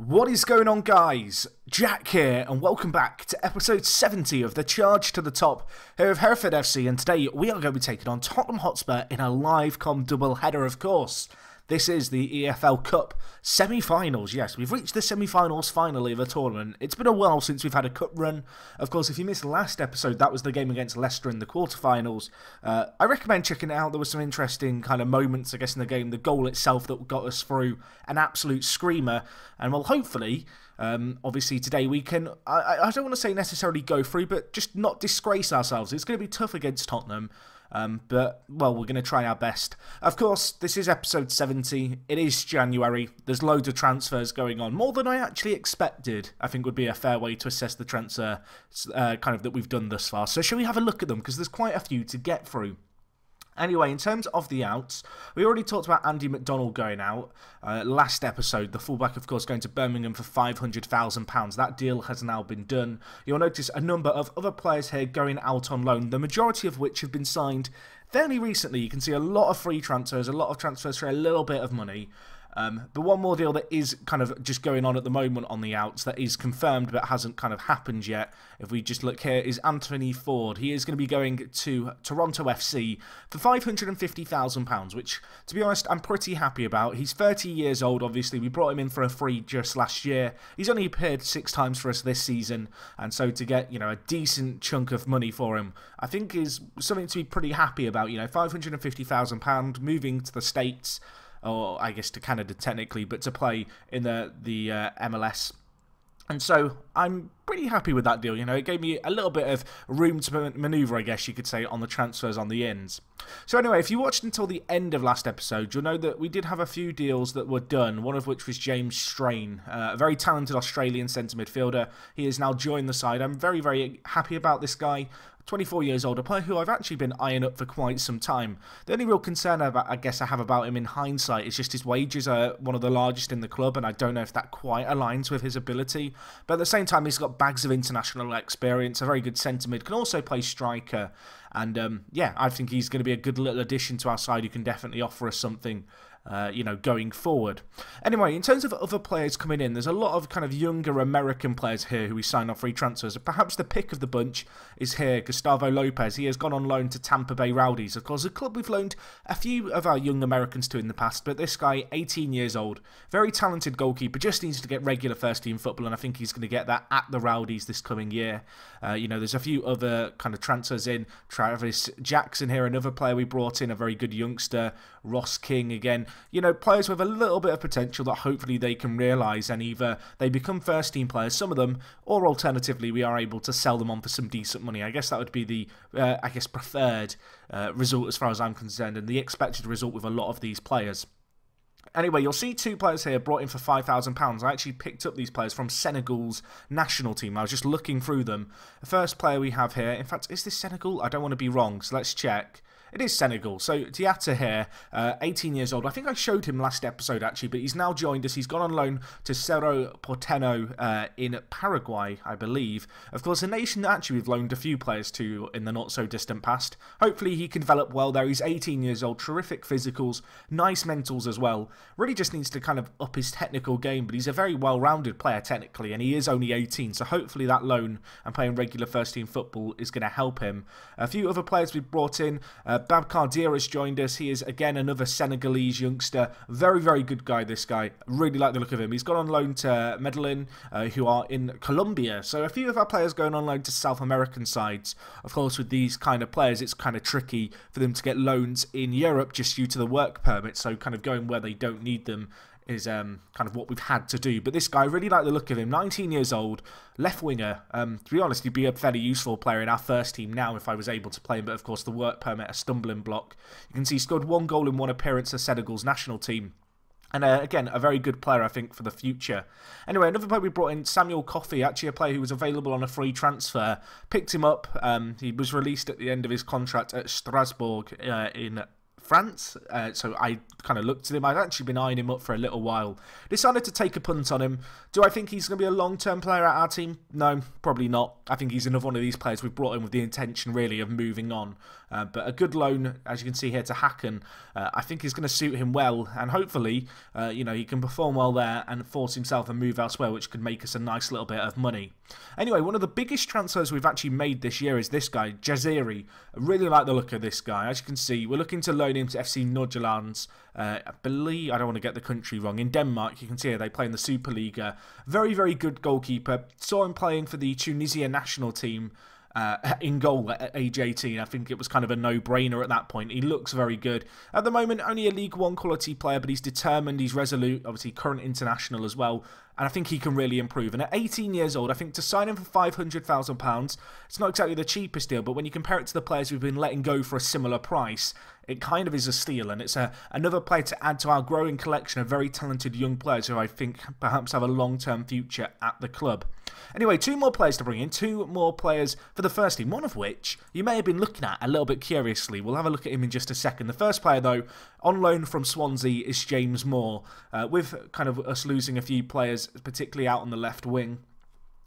What is going on, guys? Jack here, and welcome back to episode 70 of the Charge to the Top here of Hereford FC, and today we are going to be taking on Tottenham Hotspur in a live com double header, of course. This is the EFL Cup semi-finals. Yes, we've reached the semi-finals finally of the tournament. It's been a while since we've had a cup run. Of course, if you missed the last episode, that was the game against Leicester in the quarterfinals. I recommend checking it out. There were some interesting kind of moments, I guess, in the game. The goal itself that got us through, an absolute screamer. And well, hopefully, obviously today we can, I don't want to say necessarily go through, but just not disgrace ourselves. It's going to be tough against Tottenham. But, well, we're going to try our best. Of course, this is episode 70. It is January. There's loads of transfers going on. More than I actually expected, I think would be a fair way to assess the transfer kind of that we've done thus far. So shall we have a look at them? Because there's quite a few to get through. Anyway, in terms of the outs, we already talked about Andy McDonald going out last episode. The fullback, of course, going to Birmingham for £500,000. That deal has now been done. You'll notice a number of other players here going out on loan, the majority of which have been signed fairly recently. You can see a lot of free transfers, a lot of transfers for a little bit of money. But one more deal that is kind of just going on at the moment on the outs that is confirmed but hasn't kind of happened yet, if we just look here, is Anthony Ford. He is going to be going to Toronto FC for £550,000, which, to be honest, I'm pretty happy about. He's 30 years old, obviously. We brought him in for a free just last year. He's only appeared 6 times for us this season, and so to get, you know, a decent chunk of money for him, I think is something to be pretty happy about. You know, £550,000 moving to the States, or I guess to Canada technically, but to play in the MLS. And so I'm pretty happy with that deal. You know, it gave me a little bit of room to manoeuvre, I guess you could say, on the transfers on the ins. So anyway, if you watched until the end of last episode, you'll know that we did have a few deals that were done, one of which was James Strain, a very talented Australian centre midfielder. He has now joined the side. I'm very, very happy about this guy. 24 years old, a player who I've actually been eyeing up for quite some time. The only real concern I guess I have about him in hindsight is just his wages are one of the largest in the club, and I don't know if that quite aligns with his ability. But at the same time, he's got bags of international experience, a very good centre mid, can also play striker. And yeah, I think he's going to be a good little addition to our side who can definitely offer us something, you know, going forward. Anyway, in terms of other players coming in, there's a lot of kind of younger American players here who we signed on free transfers. Perhaps the pick of the bunch is here, Gustavo Lopez. He has gone on loan to Tampa Bay Rowdies. Of course, a club we've loaned a few of our young Americans to in the past, but this guy, 18 years old, very talented goalkeeper, just needs to get regular first-team football, and I think he's going to get that at the Rowdies this coming year. You know, there's a few other kind of transfers in. Travis Jackson here, another player we brought in, a very good youngster. Ross King again. You know, players with a little bit of potential that hopefully they can realise, and either they become first-team players, some of them, or alternatively we are able to sell them on for some decent money. I guess that would be the, I guess, preferred result as far as I'm concerned, and the expected result with a lot of these players. Anyway, you'll see 2 players here brought in for £5,000. I actually picked up these players from Senegal's national team. I was just looking through them. The first player we have here, in fact, is this Senegal? I don't want to be wrong, so let's check. It is Senegal. So Diatta here, 18 years old. I think I showed him last episode actually, but he's now joined us. He's gone on loan to Cerro Porteño in Paraguay, I believe. Of course, a nation that actually we've loaned a few players to in the not so distant past. Hopefully he can develop well there. He's 18 years old, terrific physicals, nice mentals as well. Really just needs to kind of up his technical game, but he's a very well-rounded player technically, and he is only 18, so hopefully that loan and playing regular first-team football is going to help him. A few other players we've brought in. Babkar Dia has joined us. He is, again, another Senegalese youngster. Very, very good guy, this guy. Really like the look of him. He's gone on loan to Medellin, who are in Colombia. So a few of our players going on loan to South American sides. Of course, with these kind of players, it's kind of tricky for them to get loans in Europe just due to the work permit. So kind of going where they don't need them is kind of what we've had to do. But this guy, really like the look of him. 19 years old, left winger. To be honest, he'd be a fairly useful player in our first team now if I was able to play him. But of course, the work permit, a stumbling block. You can see he scored 1 goal in 1 appearance for Senegal's national team. And again, a very good player, I think, for the future. Anyway, another player we brought in, Samuel Coffey, actually a player who was available on a free transfer. Picked him up. He was released at the end of his contract at Strasbourg in France, so I kind of looked at him. I'd actually been eyeing him up for a little while. Decided to take a punt on him. Do I think he's going to be a long-term player at our team? No, probably not. I think he's another one of these players we've brought in with the intention, really, of moving on. But a good loan, as you can see here, to Hacken, I think is going to suit him well. And hopefully, he can perform well there and force himself a move elsewhere, which could make us a nice little bit of money. Anyway, one of the biggest transfers we've actually made this year is this guy, Jaziri. I really like the look of this guy. As you can see, we're looking to loan him to FC Nordsjælland. I believe, I don't want to get the country wrong, in Denmark. You can see here they play in the Superliga. Very, very good goalkeeper. Saw him playing for the Tunisia national team in goal at age 18. I think it was kind of a no-brainer at that point. He looks very good. At the moment, only a League One quality player, but he's determined, he's resolute, obviously current international as well, and I think he can really improve. And at 18 years old, I think to sign him for £500,000, it's not exactly the cheapest deal, but when you compare it to the players we've been letting go for a similar price, it kind of is a steal, and it's another player to add to our growing collection of very talented young players who I think perhaps have a long-term future at the club. Anyway, 2 more players to bring in, 2 more players for the first team, one of which you may have been looking at a little bit curiously. We'll have a look at him in just a second. The first player, though, on loan from Swansea is James Moore, with kind of us losing a few players, particularly out on the left wing.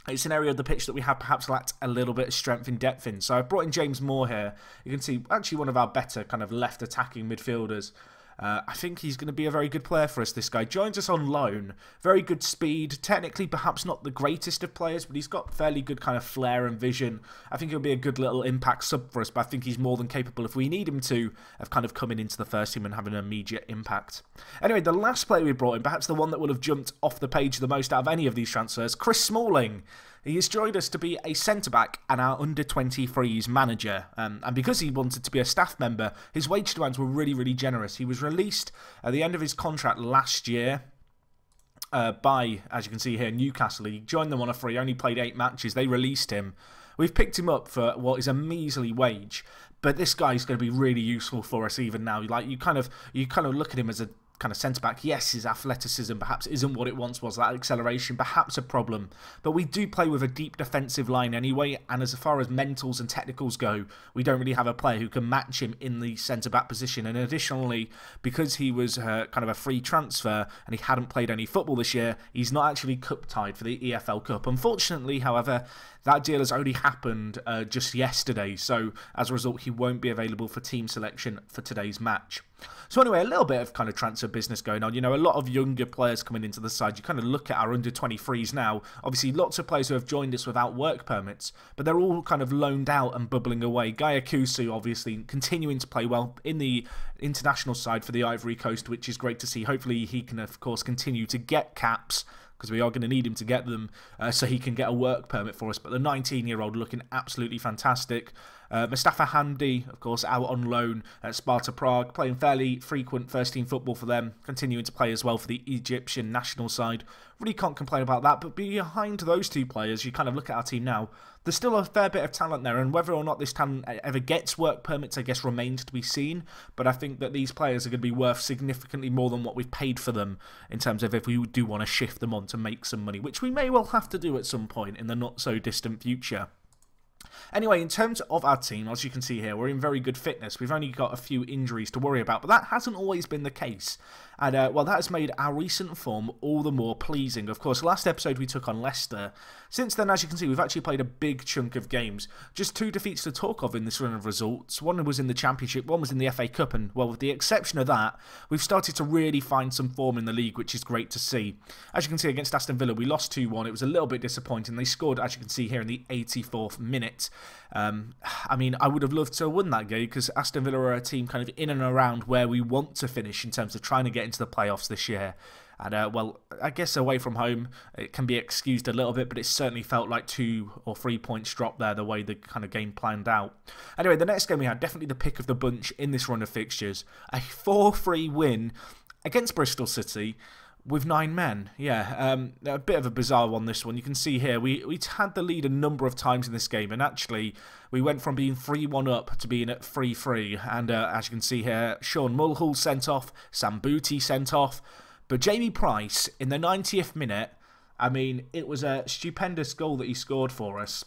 It's an area of the pitch that we have perhaps lacked a little bit of strength and depth in. So I've brought in James Moore here. You can see actually one of our better kind of left attacking midfielders. I think he's going to be a very good player for us, this guy. Joins us on loan. Very good speed. Technically, perhaps not the greatest of players, but he's got fairly good kind of flair and vision. I think he'll be a good little impact sub for us, but I think he's more than capable, if we need him to, of kind of coming into the first team and having an immediate impact. Anyway, the last player we brought in, perhaps the one that will have jumped off the page the most out of any of these transfers, Chris Smalling. He has joined us to be a centre-back and our under-23s manager. And because he wanted to be a staff member, his wage demands were really, really generous. He was released at the end of his contract last year by, as you can see here, Newcastle. He joined them on a free, only played 8 matches. They released him. We've picked him up for what is a measly wage. But this guy's going to be really useful for us even now. Like you kind of look at him as a kind of centre-back. Yes, his athleticism perhaps isn't what it once was, that acceleration perhaps a problem, but we do play with a deep defensive line anyway, and as far as mentals and technicals go, we don't really have a player who can match him in the centre-back position. And additionally, because he was kind of a free transfer and he hadn't played any football this year, he's not actually cup-tied for the EFL Cup. Unfortunately, however, that deal has only happened just yesterday, so as a result, he won't be available for team selection for today's match. So anyway, a little bit of kind of transfer business going on. You know, a lot of younger players coming into the side. You kind of look at our under-23s now. Obviously, lots of players who have joined us without work permits, but they're all kind of loaned out and bubbling away. Guy Akusu, obviously, continuing to play well in the international side for the Ivory Coast, which is great to see. Hopefully, he can, of course, continue to get caps, because we are going to need him to get them so he can get a work permit for us. But the 19-year-old looking absolutely fantastic. Mustafa Hamdi, of course, out on loan at Sparta Prague, playing fairly frequent first-team football for them, continuing to play as well for the Egyptian national side. Really can't complain about that, but behind those 2 players, you kind of look at our team now, there's still a fair bit of talent there, and whether or not this talent ever gets work permits, I guess, remains to be seen. But I think that these players are going to be worth significantly more than what we've paid for them, in terms of if we do want to shift them on to make some money, which we may well have to do at some point in the not-so-distant future. Anyway, in terms of our team, as you can see here, we're in very good fitness. We've only got a few injuries to worry about, but that hasn't always been the case. And, well, that has made our recent form all the more pleasing. Of course, last episode we took on Leicester. Since then, as you can see, we've actually played a big chunk of games. Just 2 defeats to talk of in this run of results. One was in the Championship, one was in the FA Cup, and, well, with the exception of that, we've started to really find some form in the league, which is great to see. As you can see, against Aston Villa, we lost 2-1. It was a little bit disappointing. They scored, as you can see here, in the 84th minute. I mean, I would have loved to have won that game, because Aston Villa are a team kind of in and around where we want to finish in terms of trying to get into the playoffs this year. And, well, I guess away from home, it can be excused a little bit, but it certainly felt like 2 or 3 points dropped there, the way the kind of game planned out. Anyway, the next game we had, definitely the pick of the bunch in this run of fixtures. A 4-3 win against Bristol City with 9 men. Yeah, a bit of a bizarre one, this one. You can see here, we had the lead a number of times in this game, and actually, we went from being 3-1 up to being at 3-3. And as you can see here, Sean Mulhall sent off, Sam Booty sent off. But Jamie Price, in the 90th minute, I mean, it was a stupendous goal that he scored for us.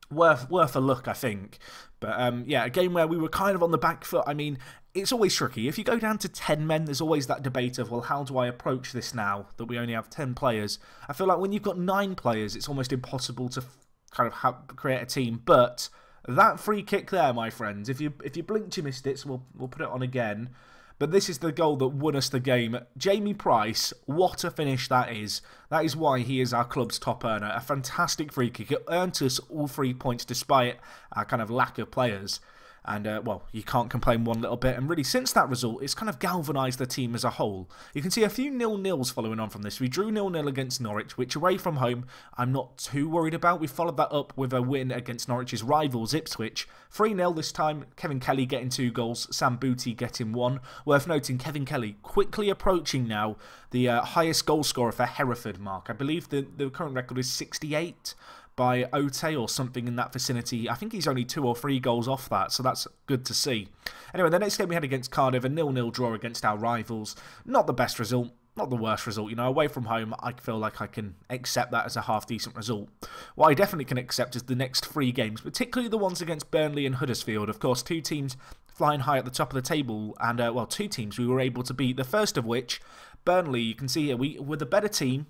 Worth a look, I think. But, yeah, a game where we were kind of on the back foot. I mean, it's always tricky. If you go down to 10 men, there's always that debate of, well, how do I approach this now that we only have 10 players? I feel like when you've got 9 players, it's almost impossible to kind of create a team. But That free kick there, my friends, if you blinked, you missed it, so we'll put it on again. But this is the goal that won us the game. Jamie Price, what a finish that is. That is why he is our club's top earner. A fantastic free kick. It earned us all 3 points despite our kind of lack of players. And, well, you can't complain one little bit. And really, since that result, it's kind of galvanised the team as a whole. You can see a few 0-0s following on from this. We drew 0-0 against Norwich, which away from home, I'm not too worried about. We followed that up with a win against Norwich's rivals, Ipswich. 3-0 this time. Kevin Kelly getting 2 goals. Sam Booty getting 1. Worth noting, Kevin Kelly quickly approaching now the highest goal scorer for Hereford, Mark. I believe the current record is 68. By Ote or something in that vicinity. I think he's only 2 or 3 goals off that, so that's good to see. Anyway, the next game we had against Cardiff, a 0-0 draw against our rivals. Not the best result, not the worst result. You know, away from home, I feel like I can accept that as a half-decent result. What I definitely can accept is the next 3 games, particularly the ones against Burnley and Huddersfield. Of course, 2 teams flying high at the top of the table, and, well, 2 teams we were able to beat. The first of which, Burnley, you can see here, we were the better team.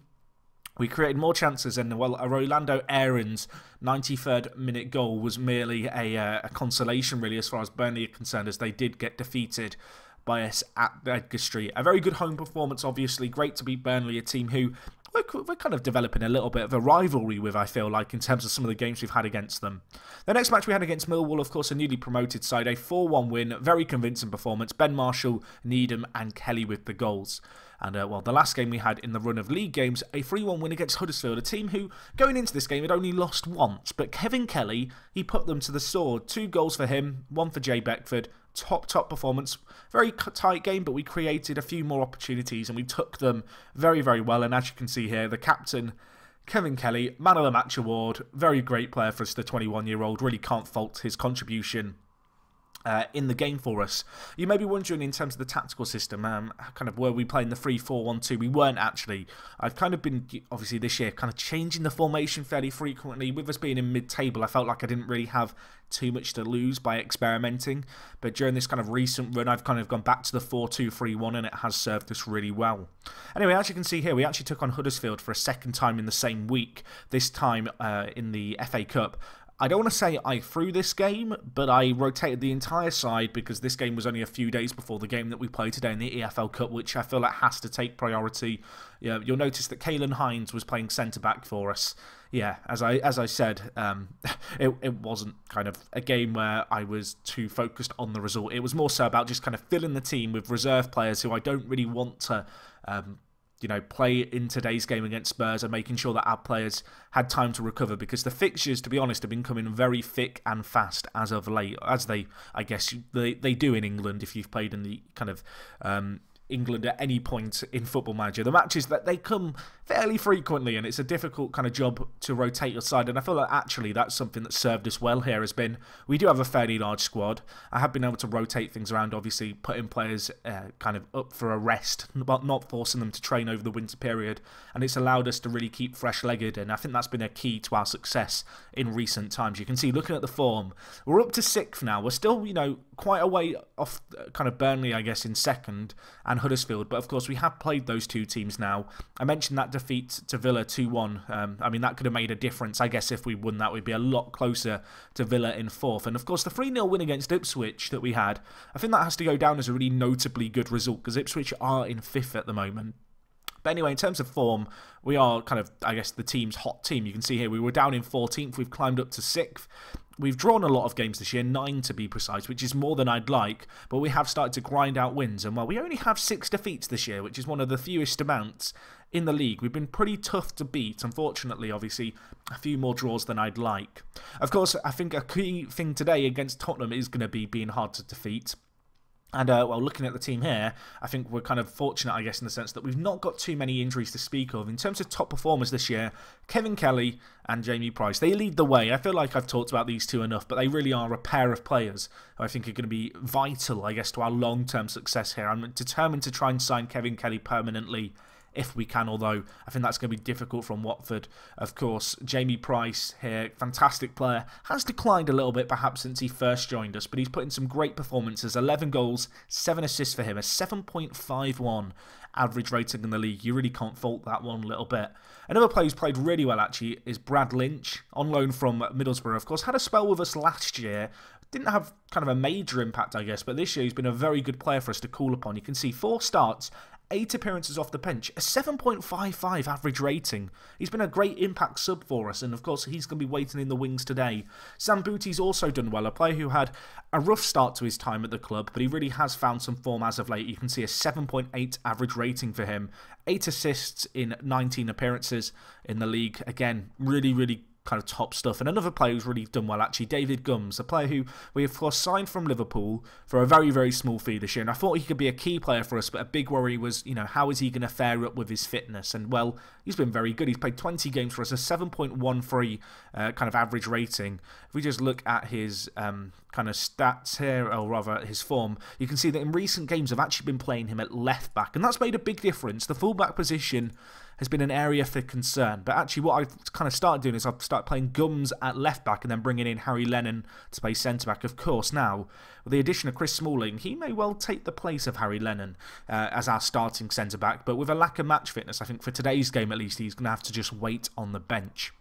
We created more chances, and well, a Rolando Aarons 93rd minute goal was merely a consolation, really, as far as Burnley are concerned, as they did get defeated by us at Edgar Street. A very good home performance, obviously. Great to beat Burnley, a team who we're kind of developing a little bit of a rivalry with, I feel like, in terms of some of the games we've had against them. The next match we had against Millwall, of course, a newly promoted side, a 4-1 win, very convincing performance. Ben Marshall, Needham and Kelly with the goals. And, well, the last game we had in the run of league games, a 3-1 win against Huddersfield, a team who, going into this game, had only lost once. But Kevin Kelly, he put them to the sword. 2 goals for him, 1 for Jay Beckford. Top performance. Very tight game, but we created a few more opportunities and we took them very, very well. And as you can see here, the captain, Kevin Kelly, Man of the Match award. Very great player for us, the 21-year-old. Really can't fault his contribution in the game for us. You may be wondering, in terms of the tactical system, kind of were we playing the 3-4-1-2? We weren't actually. I've kind of been, obviously this year, kind of changing the formation fairly frequently. With us being in mid-table, I felt like I didn't really have too much to lose by experimenting. But during this kind of recent run, I've kind of gone back to the 4-2-3-1 and it has served us really well. Anyway, as you can see here, we actually took on Huddersfield for a second time in the same week, this time in the FA Cup. I don't want to say I threw this game, but I rotated the entire side because this game was only a few days before the game that we played today in the EFL Cup, which I feel like has to take priority. Yeah, you'll notice that Caelan Hines was playing centre-back for us. Yeah, as I said, it wasn't kind of a game where I was too focused on the result. It was more so about just kind of filling the team with reserve players who I don't really want to you know, play in today's game against Spurs, and making sure that our players had time to recover, because the fixtures, to be honest, have been coming very thick and fast as of late, as they, I guess, they do in England if you've played in the kind of England at any point in Football Manager. The matches that they come fairly frequently, and it's a difficult kind of job to rotate your side, and I feel like actually that's something that served us well here. Has been, we do have a fairly large squad. I have been able to rotate things around, obviously putting players kind of up for a rest, but not forcing them to train over the winter period, and it's allowed us to really keep fresh-legged, and I think that's been a key to our success in recent times. You can see, looking at the form, we're up to 6th now. We're still, you know, quite a way off kind of Burnley, I guess, in 2nd, and Huddersfield, but of course we have played those 2 teams now. I mentioned that defeat to Villa 2-1. I mean, that could have made a difference. I guess if we won that, we'd be a lot closer to Villa in 4th. And of course, the 3-0 win against Ipswich that we had, I think that has to go down as a really notably good result, because Ipswich are in 5th at the moment. But anyway, in terms of form, we are kind of, I guess, the team's hot team. You can see here we were down in 14th. We've climbed up to 6th. We've drawn a lot of games this year, 9 to be precise, which is more than I'd like, but we have started to grind out wins. And while we only have 6 defeats this year, which is one of the fewest amounts in the league, we've been pretty tough to beat. Unfortunately, obviously, a few more draws than I'd like. Of course, I think a key thing today against Tottenham is going to be being hard to defeat. And, well, looking at the team here, I think we're kind of fortunate, I guess, in the sense that we've not got too many injuries to speak of. In terms of top performers this year, Kevin Kelly and Jamie Price, they lead the way. I feel like I've talked about these 2 enough, but they really are a pair of players who I think are going to be vital, I guess, to our long-term success here. I'm determined to try and sign Kevin Kelly permanently if we can, although I think that's going to be difficult from Watford. Of course, Jamie Price here, fantastic player, has declined a little bit perhaps since he first joined us, but he's put in some great performances. 11 goals, 7 assists for him, a 7.51 average rating in the league. You really can't fault that one a little bit. Another player who's played really well actually is Brad Lynch, on loan from Middlesbrough. Of course, had a spell with us last year. Didn't have kind of a major impact, I guess, but this year he's been a very good player for us to call upon. You can see 4 starts, 8 appearances off the bench, a 7.55 average rating. He's been a great impact sub for us, and of course he's going to be waiting in the wings today. Sam Bootie's also done well, a player who had a rough start to his time at the club, but he really has found some form as of late. You can see a 7.8 average rating for him, 8 assists in 19 appearances in the league. Again, really kind of top stuff. And another player who's really done well actually, David Gums, a player who we of course signed from Liverpool for a very small fee this year, and I thought he could be a key player for us, but a big worry was, you know, how is he going to fare up with his fitness? And well, he's been very good. He's played 20 games for us, a 7.13 kind of average rating. If we just look at his kind of stats here, or rather his form, you can see that in recent games I've actually been playing him at left back, and that's made a big difference. The fullback position has been an area for concern, but actually what I've kind of started doing is I've started playing Gums at left back and then bringing in Harry Lennon to play centre back. Of course, now with the addition of Chris Smalling, he may well take the place of Harry Lennon as our starting centre back, but with a lack of match fitness, I think for today's game at least, he's going to have to just wait on the bench.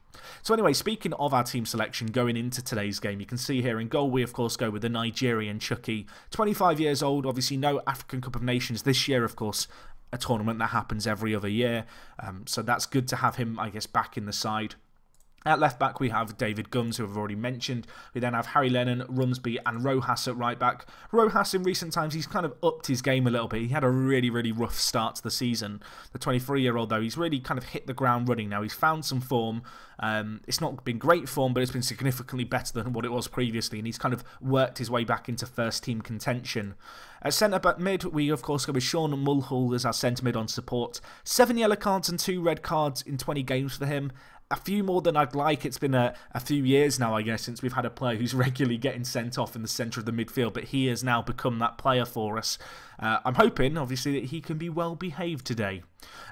So anyway, speaking of our team selection going into today's game, you can see here in goal we of course go with the Nigerian Chucky, 25 years old, obviously no African Cup of Nations this year, of course, a tournament that happens every other year, so that's good to have him, I guess, back in the side. At left back we have David Gums, who I've already mentioned. We then have Harry Lennon, Rumsby and Rojas at right back. Rojas in recent times, he's kind of upped his game a little bit. He had a really rough start to the season. The 23-year-old though, he's really kind of hit the ground running now. He's found some form. It's not been great form, but it's been significantly better than what it was previously, and he's kind of worked his way back into first team contention. At centre-back mid, we of course go with Sean Mulhall as our centre-mid on support. 7 yellow cards and 2 red cards in 20 games for him. A few more than I'd like. It's been a few years now, I guess, since we've had a player who's regularly getting sent off in the centre of the midfield, but he has now become that player for us. I'm hoping, obviously, that he can be well behaved today.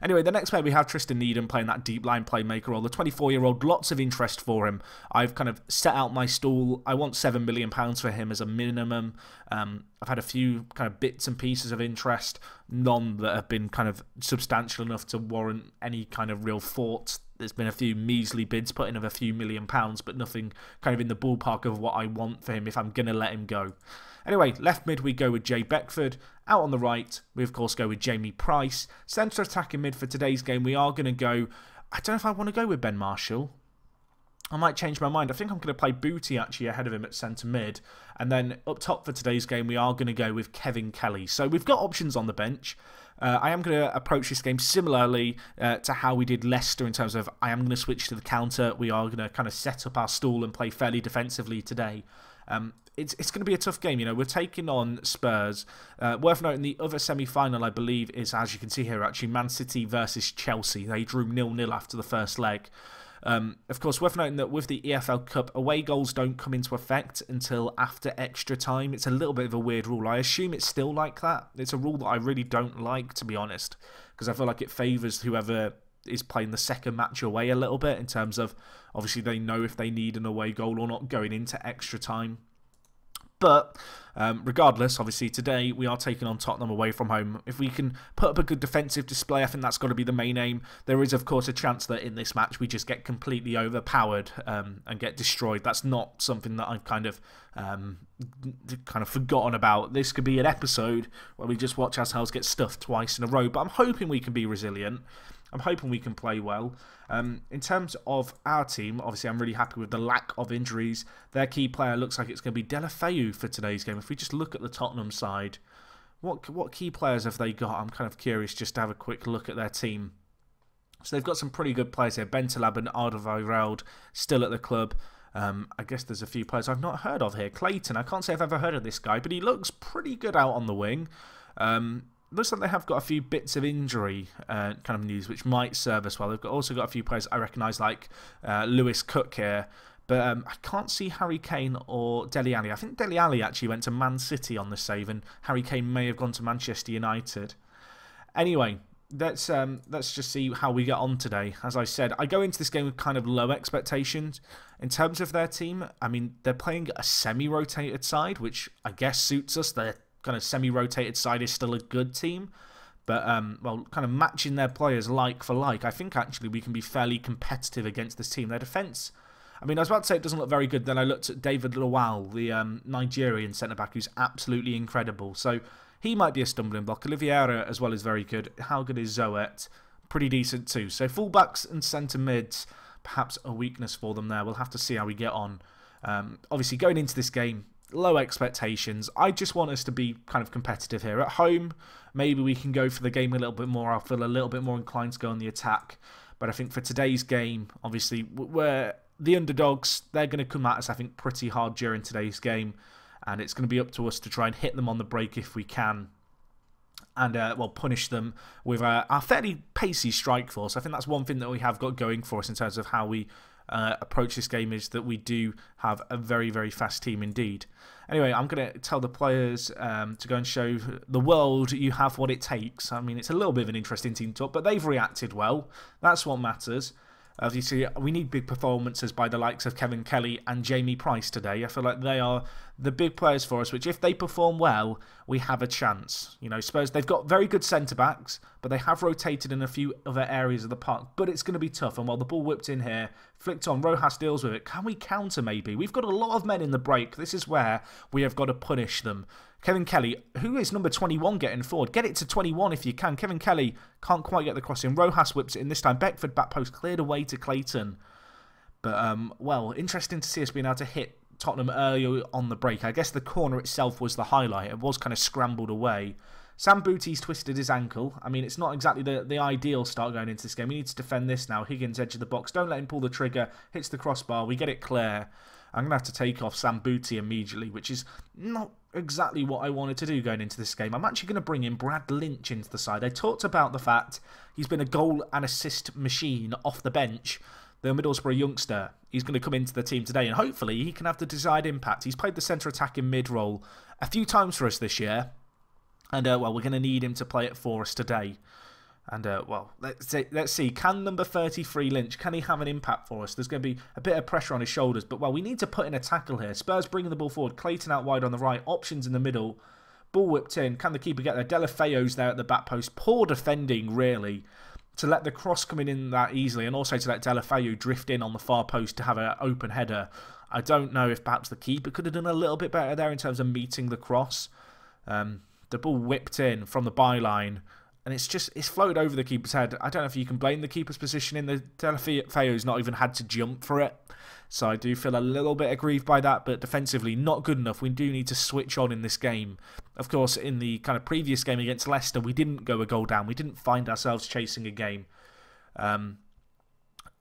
Anyway, the next player we have Tristan Needham playing that deep line playmaker role. The 24-year-old, lots of interest for him. I've kind of set out my stall. I want £7 million for him as a minimum. I've had a few kind of bits and pieces of interest, none that have been kind of substantial enough to warrant any kind of real thoughts. There's been a few measly bids put in of a few £1,000,000, but nothing kind of in the ballpark of what I want for him if I'm going to let him go. Anyway, left mid we go with Jay Beckford. Out on the right, we of course go with Jamie Price. Centre attacking mid for today's game, we are going to go... I don't know if I want to go with Ben Marshall. I might change my mind. I think I'm going to play Booty actually ahead of him at centre mid. And then up top for today's game, we are going to go with Kevin Kelly. So we've got options on the bench. I am going to approach this game similarly to how we did Leicester in terms of I am going to switch to the counter. We are going to kind of set up our stall and play fairly defensively today. It's going to be a tough game, you know. We're taking on Spurs. Worth noting, the other semi-final, I believe, is, as you can see here, actually Man City versus Chelsea. They drew 0-0 after the first leg. Of course, worth noting that with the EFL Cup, away goals don't come into effect until after extra time. It's a little bit of a weird rule. I assume it's still like that. It's a rule that I really don't like, to be honest, because I feel like it favours whoever is playing the second match away a little bit in terms of, obviously, they know if they need an away goal or not going into extra time. But regardless, obviously today we are taking on Tottenham away from home. If we can put up a good defensive display, I think that's got to be the main aim. There is, of course, a chance that in this match we just get completely overpowered and get destroyed. That's not something that I've kind of forgotten about. This could be an episode where we just watch ourselves get stuffed twice in a row. But I'm hoping we can be resilient. I'm hoping we can play well. In terms of our team, obviously I'm really happy with the lack of injuries. Their key player looks like it's going to be Deulofeu for today's game. If we just look at the Tottenham side, what key players have they got? I'm kind of curious just to have a quick look at their team. So they've got some pretty good players here. Bentaleb and Alderweireld still at the club. I guess there's a few players I've not heard of here. Clayton, I can't say I've ever heard of this guy, but he looks pretty good out on the wing. Looks like they have got a few bits of injury kind of news, which might serve us well. They've also got a few players I recognise, like Lewis Cook here. But I can't see Harry Kane or Dele Alli. I think Dele Alli actually went to Man City on the save, and Harry Kane may have gone to Manchester United. Anyway, let's just see how we get on today. As I said, I go into this game with kind of low expectations in terms of their team. I mean, they're playing a semi-rotated side, which I guess suits us. Their kind of semi-rotated side is still a good team. But, well, kind of matching their players like for like, I think actually we can be fairly competitive against this team. Their defence, I mean, I was about to say it doesn't look very good. Then I looked at David Lawal, the Nigerian centre-back, who's absolutely incredible. So he might be a stumbling block. Oliveira as well is very good. How good is Zoet? Pretty decent too. So fullbacks and centre mids, perhaps a weakness for them there. We'll have to see how we get on. Obviously, going into this game, low expectations. I just want us to be kind of competitive here. At home, maybe we can go for the game a little bit more. I'll feel a little bit more inclined to go on the attack. But I think for today's game, obviously, we're the underdogs. They're going to come at us, I think, pretty hard during today's game. And it's going to be up to us to try and hit them on the break if we can. And, well, punish them with our fairly pacey strike force. I think that's one thing that we have got going for us in terms of how we approach this game, is that we do have a very, very fast team indeed. Anyway, I'm going to tell the players to go and show the world you have what it takes. I mean, it's a little bit of an interesting team talk, but they've reacted well. That's what matters. As you see, we need big performances by the likes of Kevin Kelly and Jamie Price today. I feel like they are the big players for us, which if they perform well, we have a chance. You know, Spurs, they've got very good centre-backs, but they have rotated in a few other areas of the park. But it's going to be tough. And while the ball whipped in here, flicked on, Rojas deals with it. Can we counter maybe? We've got a lot of men in the break. This is where we have got to punish them. Kevin Kelly, who is number 21 getting forward? Get it to 21 if you can. Kevin Kelly can't quite get the cross in. Rojas whips it in this time. Beckford back post cleared away to Clayton. But, well, interesting to see us being able to hit Tottenham early on the break. I guess the corner itself was the highlight. It was kind of scrambled away. Sam Bootie's twisted his ankle. I mean, it's not exactly the ideal start going into this game. We need to defend this now. Higgins, edge of the box. Don't let him pull the trigger. Hits the crossbar. We get it clear. I'm going to have to take off Sam Bootie immediately, which is not exactly what I wanted to do going into this game. I'm actually going to bring in Brad Lynch into the side. I talked about the fact he's been a goal and assist machine off the bench. The Middlesbrough youngster. He's going to come into the team today, and hopefully he can have the desired impact. He's played the centre attack in mid-role a few times for us this year. And, well, we're going to need him to play it for us today. And, well, let's see. Can number 33, Lynch, can he have an impact for us? There's going to be a bit of pressure on his shoulders. But, well, we need to put in a tackle here. Spurs bringing the ball forward. Clayton out wide on the right. Options in the middle. Ball whipped in. Can the keeper get there? Delafeo's there at the back post. Poor defending, really, to let the cross come in that easily. And also to let Delafeo drift in on the far post to have an open header. I don't know if perhaps the keeper could have done a little bit better there in terms of meeting the cross. The ball whipped in from the byline. And it's floated over the keeper's head. I don't know if you can blame the keeper's positioning. The Delafeo's not even had to jump for it. So I do feel a little bit aggrieved by that. But defensively, not good enough. We do need to switch on in this game. Of course, in the kind of previous game against Leicester, we didn't go a goal down. We didn't find ourselves chasing a game.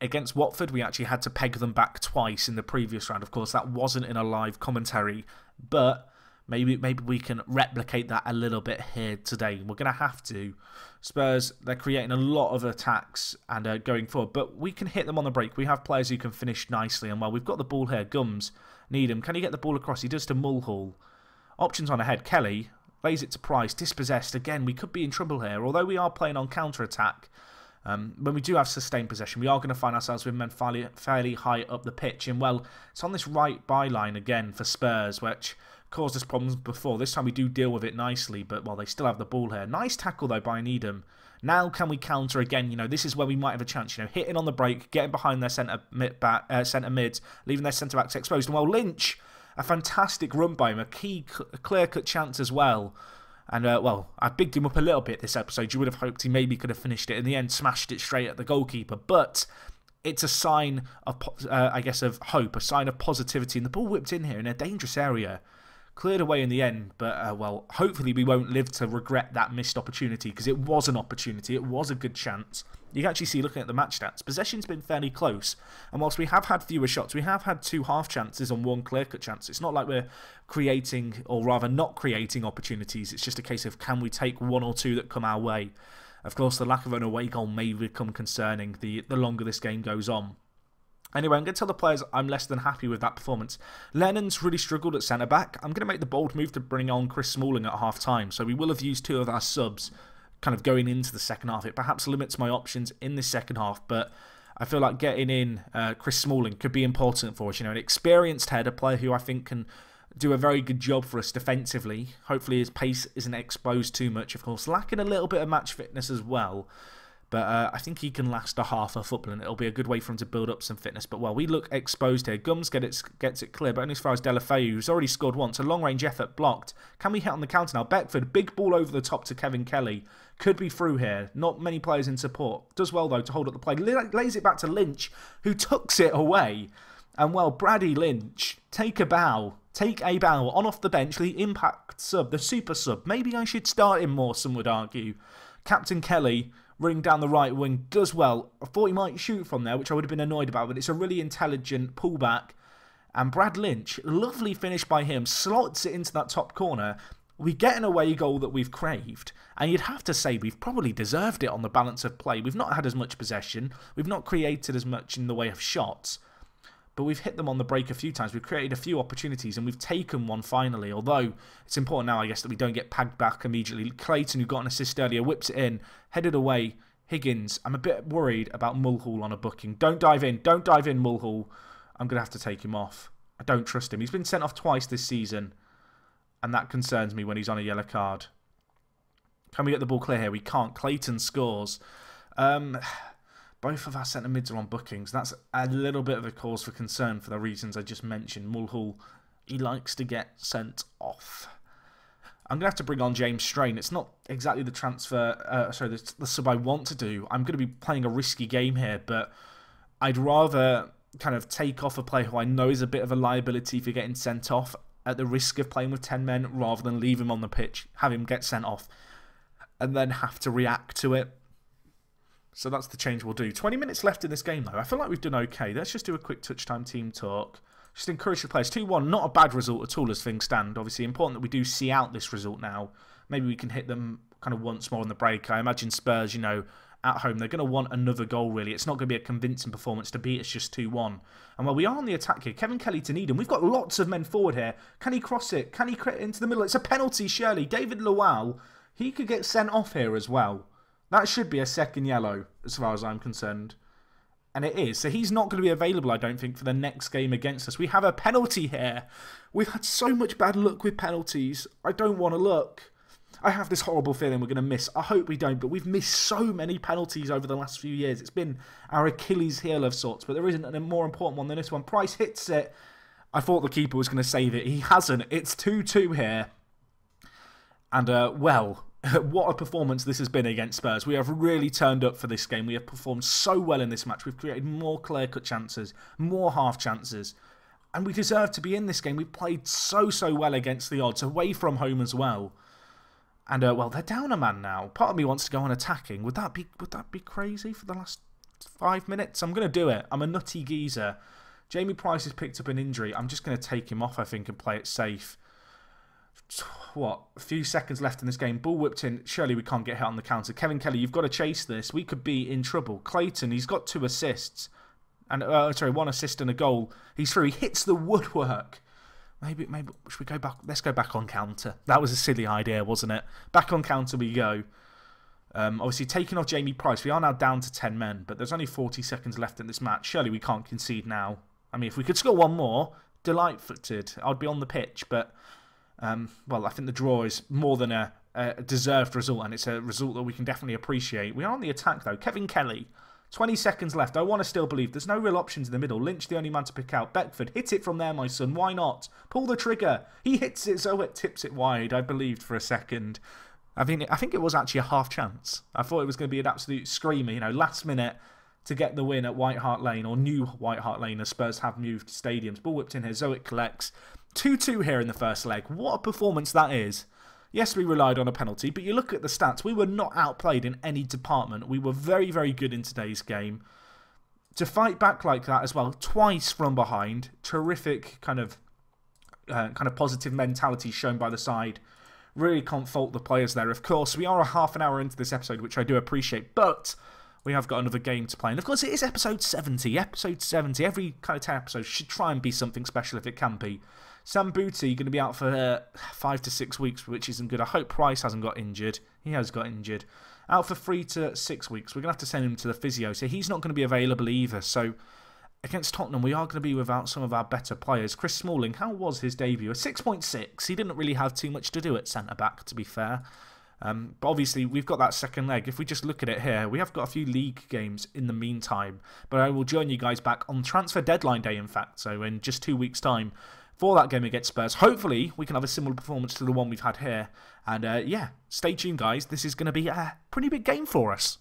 Against Watford, we actually had to peg them back twice in the previous round. Of course, that wasn't in a live commentary. But maybe we can replicate that a little bit here today. We're going to have to. Spurs, they're creating a lot of attacks and going forward, but we can hit them on the break. We have players who can finish nicely, and while we've got the ball here, Gums, Needham, can he get the ball across? He does to Mulhall. Options on ahead. Kelly lays it to Price, dispossessed. Again, we could be in trouble here, although we are playing on counter-attack. When we do have sustained possession, we are going to find ourselves with men fairly high up the pitch. And, well, it's on this right byline again for Spurs, which caused us problems before. This time we do deal with it nicely, but, well, they still have the ball here. Nice tackle, though, by Needham. Now can we counter again? You know, this is where we might have a chance. You know, hitting on the break, getting behind their centre mids, leaving their centre-backs exposed. And, well, Lynch, a fantastic run by him, a clear-cut chance as well. And, well, I bigged him up a little bit this episode. You would have hoped he maybe could have finished it. In the end, smashed it straight at the goalkeeper. But it's a sign of, I guess, of hope, a sign of positivity. And the ball whipped in here in a dangerous area. Cleared away in the end, but, well, hopefully we won't live to regret that missed opportunity, because it was an opportunity, it was a good chance. You can actually see, looking at the match stats, possession's been fairly close, and whilst we have had fewer shots, we have had 2 half chances and 1 clear-cut chance. It's not like we're creating, or rather not creating opportunities, it's just a case of can we take 1 or 2 that come our way. Of course, the lack of an away goal may become concerning the longer this game goes on. Anyway, I'm going to tell the players I'm less than happy with that performance. Lennon's really struggled at centre-back. I'm going to make the bold move to bring on Chris Smalling at half-time. So we will have used 2 of our subs kind of going into the second half. It perhaps limits my options in the second half, but I feel like getting in Chris Smalling could be important for us. An experienced header player who I think can do a very good job for us defensively. Hopefully his pace isn't exposed too much, of course. Lacking a little bit of match fitness as well. But I think he can last a half a football, and it'll be a good way for him to build up some fitness. But, well, we look exposed here. Gums gets it clear, but only as far as Delafeu, who's already scored once. A long-range effort blocked. Can we hit on the counter now? Beckford, big ball over the top to Kevin Kelly. Could be through here. Not many players in support. Does well, though, to hold up the play. Lays it back to Lynch, who tucks it away. And, well, Brady Lynch, take a bow. Take a bow on off the bench. The impact sub, the super sub. Maybe I should start him more, some would argue. Captain Kelly, running down the right wing, does well. I thought he might shoot from there, which I would have been annoyed about, but it's a really intelligent pullback. And Brad Lynch, lovely finish by him, slots it into that top corner. We get an away goal that we've craved, and you'd have to say we've probably deserved it on the balance of play. We've not had as much possession, we've not created as much in the way of shots, but we've hit them on the break a few times. We've created a few opportunities, and we've taken one finally, although it's important now, I guess, that we don't get pagged back immediately. Clayton, who got an assist earlier, whips it in, headed away. Higgins, I'm a bit worried about Mulhall on a booking. Don't dive in, Mulhall. I'm going to have to take him off. I don't trust him. He's been sent off twice this season, and that concerns me when he's on a yellow card. Can we get the ball clear here? We can't. Clayton scores. Both of our centre mids are on bookings. That's a little bit of a cause for concern for the reasons I just mentioned. Mulhall, he likes to get sent off. I'm going to have to bring on James Strain. It's not exactly the transfer, the sub I want to do. I'm going to be playing a risky game here, but I'd rather kind of take off a player who I know is a bit of a liability for getting sent off at the risk of playing with 10 men rather than leave him on the pitch, have him get sent off, and then have to react to it. So that's the change we'll do. 20 minutes left in this game, though. I feel like we've done okay. Let's just do a quick touch-time team talk. Just encourage the players. 2-1, not a bad result at all as things stand. Obviously, important that we do see out this result now. Maybe we can hit them kind of once more on the break. I imagine Spurs, at home, they're going to want another goal, really. It's not going to be a convincing performance to beat us just 2-1. And while we are on the attack here, Kevin Kelly to Needham. We've got lots of men forward here. Can he cross it? Can he crit it into the middle? It's a penalty, surely. David Lowell, he could get sent off here as well. That should be a second yellow, as far as I'm concerned. And it is. So he's not going to be available, I don't think, for the next game against us. We have a penalty here. We've had so much bad luck with penalties. I don't want to look. I have this horrible feeling we're going to miss. I hope we don't, but we've missed so many penalties over the last few years. It's been our Achilles heel of sorts, but there isn't a more important one than this one. Price hits it. I thought the keeper was going to save it. He hasn't. It's 2-2 here. And, well, what a performance this has been against Spurs. We have really turned up for this game. We have performed so well in this match. We've created more clear-cut chances, more half chances. And we deserve to be in this game. We played so well against the odds, away from home as well. And, well, they're down a man now. Part of me wants to go on attacking. Would that be crazy for the last 5 minutes? I'm going to do it. I'm a nutty geezer. Jamie Price has picked up an injury. I'm just going to take him off, I think, and play it safe. What? A few seconds left in this game. Ball whipped in. Surely we can't get hit on the counter. Kevin Kelly, you've got to chase this. We could be in trouble. Clayton, he's got 2 assists. And, 1 assist and a goal. He's through. He hits the woodwork. Maybe should we go back? Let's go back on counter. That was a silly idea, wasn't it? Back on counter we go. Obviously, taking off Jamie Price. We are now down to 10 men, but there's only 40 seconds left in this match. Surely we can't concede now. I mean, if we could score one more, delighted. I'd be on the pitch, but, well, I think the draw is more than a deserved result, and it's a result that we can definitely appreciate. We are on the attack, though. Kevin Kelly. 20 seconds left. I want to still believe. There's no real options in the middle. Lynch, the only man to pick out. Beckford, hit it from there, my son. Why not? Pull the trigger. He hits it, so it tips it wide. I believed for a second. I think it was actually a half chance. I thought it was going to be an absolute screamer, last minute to get the win at White Hart Lane, or New White Hart Lane, as Spurs have moved stadiums. Ball whipped in here. Zoic collects. 2-2 here in the first leg. What a performance that is. Yes, we relied on a penalty, but you look at the stats, we were not outplayed in any department. We were very, very good in today's game. To fight back like that as well, twice from behind, terrific kind of positive mentality shown by the side. Really can't fault the players there. Of course, we are a half an hour into this episode, which I do appreciate, but we have got another game to play. And of course, it is episode 70. Episode 70, every kind of 10 episodes should try and be something special if it can be. Sam Booty going to be out for 5 to 6 weeks, which isn't good. I hope Price hasn't got injured. he has got injured. Out for 3 to 6 weeks. We're going to have to send him to the physio, so he's not going to be available either. So against Tottenham, we are going to be without some of our better players. Chris Smalling, how was his debut? A 6.6. He didn't really have too much to do at centre-back, to be fair. But obviously, we've got that second leg. If we just look at it here, we have got a few league games in the meantime. But I will join you guys back on transfer deadline day, in fact. So in just 2 weeks' time for that game against Spurs. Hopefully, we can have a similar performance to the one we've had here. And yeah, stay tuned, guys. This is going to be a pretty big game for us.